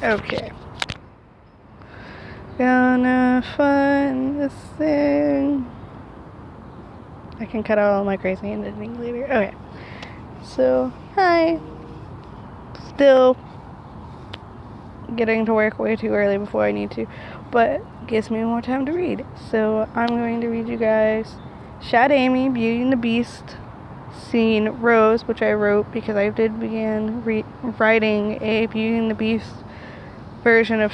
Okay. Gonna find this thing. I can cut out all my crazy editing later. Okay. So, hi. Still getting to work way too early before I need to, but gives me more time to read. So, I'm going to read you guys ShadAmy, Beauty and the Beast, scene Rose, which I wrote because I did begin writing a Beauty and the Beast version of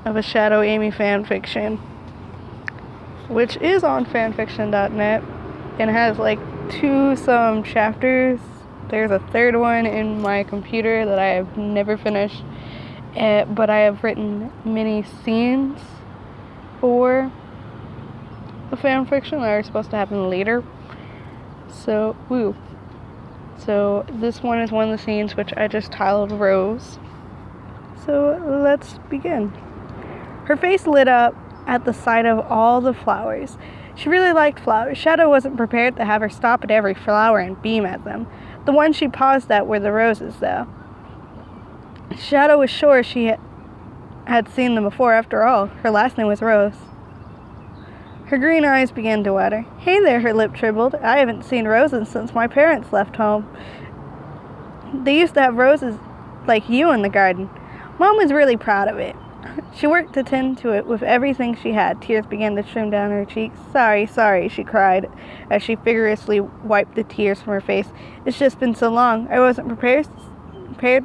a ShadAmy fanfiction, which is on fanfiction.net and has like 2-some chapters. There's a third one in my computer that I have never finished, but I have written many scenes for the fanfiction that are supposed to happen later. So, woo. So, this one is one of the scenes which I just titled Rose. So, let's begin. Her face lit up at the sight of all the flowers. She really liked flowers. Shadow wasn't prepared to have her stop at every flower and beam at them. The ones she paused at were the roses, though. Shadow was sure she had seen them before. After all, her last name was Rose. Her green eyes began to water. Hey there, her lip trembled. I haven't seen roses since my parents left home. They used to have roses like you in the garden. Mom was really proud of it. She worked to tend to it with everything she had. Tears began to stream down her cheeks. Sorry, she cried as she vigorously wiped the tears from her face. It's just been so long. I wasn't prepared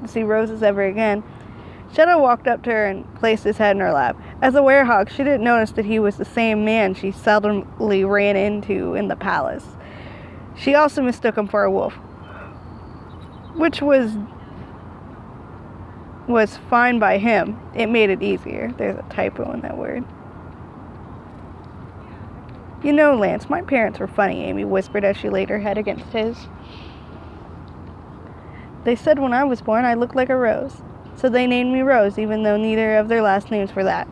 to see roses ever again. Shadow walked up to her and placed his head in her lap. As a werehog, she didn't notice that he was the same man she seldomly ran into in the palace. She also mistook him for a wolf, which was fine by him. It made it easier. There's a typo in that word. You know, Lance, my parents were funny, Amy whispered as she laid her head against his. They said when I was born I looked like a rose. So they named me Rose, even though neither of their last names were that.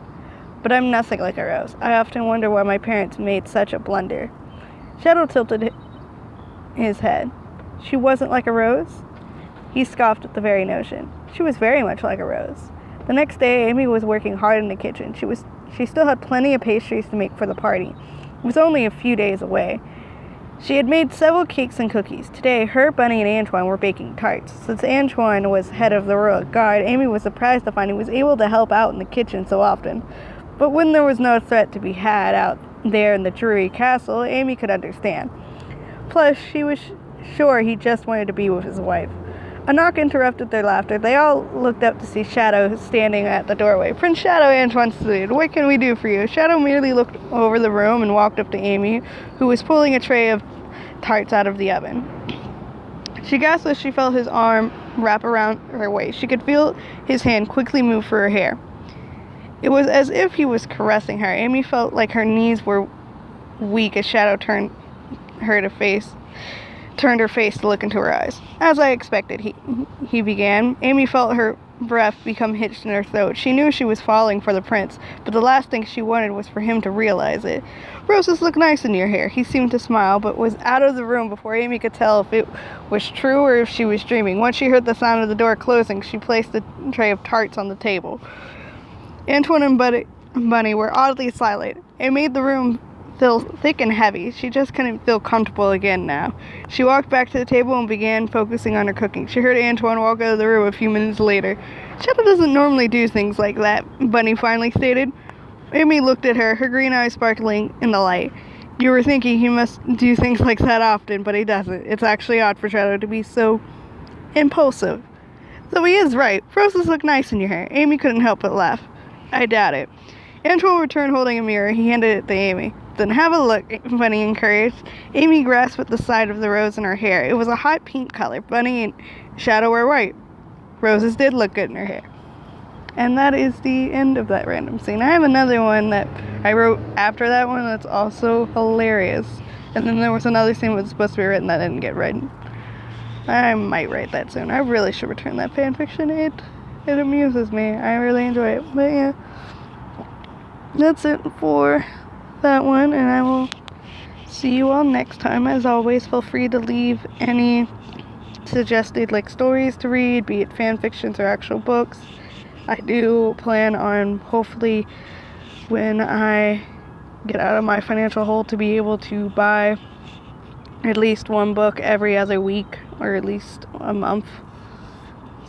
But I'm nothing like a rose. I often wonder why my parents made such a blunder. Shadow tilted his head. She wasn't like a rose? He scoffed at the very notion. She was very much like a rose. The next day, Amy was working hard in the kitchen. She still had plenty of pastries to make for the party. It was only a few days away. She had made several cakes and cookies. Today, her, Bunny, and Antoine were baking tarts. Since Antoine was head of the royal guard, Amy was surprised to find he was able to help out in the kitchen so often. But when there was no threat to be had out there in the Drury Castle, Amy could understand. Plus, she was sure he just wanted to be with his wife. A knock interrupted their laughter. They all looked up to see Shadow standing at the doorway. Prince Shadow, Antoine saluted. What can we do for you? Shadow merely looked over the room and walked up to Amy, who was pulling a tray of tarts out of the oven. She gasped as she felt his arm wrap around her waist. She could feel his hand quickly move for her hair. It was as if he was caressing her. Amy felt like her knees were weak as Shadow turned her face to look into her eyes. As I expected, he began. Amy felt her breath become hitched in her throat. She knew she was falling for the prince, but the last thing she wanted was for him to realize it. Roses look nice in your hair. He seemed to smile, but was out of the room before Amy could tell if it was true or if she was dreaming. Once she heard the sound of the door closing, she placed the tray of tarts on the table. Antoine and Bunny were oddly silent. It made the room feel thick and heavy. She just couldn't feel comfortable again now. She walked back to the table and began focusing on her cooking. She heard Antoine walk out of the room a few minutes later. Shadow doesn't normally do things like that, Bunny finally stated. Amy looked at her green eyes sparkling in the light. You were thinking he must do things like that often, but he doesn't. It's actually odd for Shadow to be so impulsive. So he is right. Roses look nice in your hair. Amy couldn't help but laugh. I doubt it. Antoine returned holding a mirror. He handed it to Amy. Then have a look, Bunny encouraged. Amy grasped at the side of the rose in her hair. It was a hot pink color. Bunny and Shadow were white. Roses did look good in her hair. And that is the end of that random scene. I have another one that I wrote after that one that's also hilarious. And then there was another scene that was supposed to be written that didn't get written. I might write that soon. I really should return that fanfiction. It amuses me. I really enjoy it. But yeah, that's it for that one, and I will see you all next time. As always, feel free to leave any suggested like stories to read, be it fan fictions or actual books. I do plan on, hopefully, when I get out of my financial hole, to be able to buy at least one book every other week, or at least a month.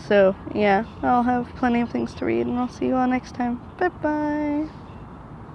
So, yeah, I'll have plenty of things to read, and I'll see you all next time. Bye-bye.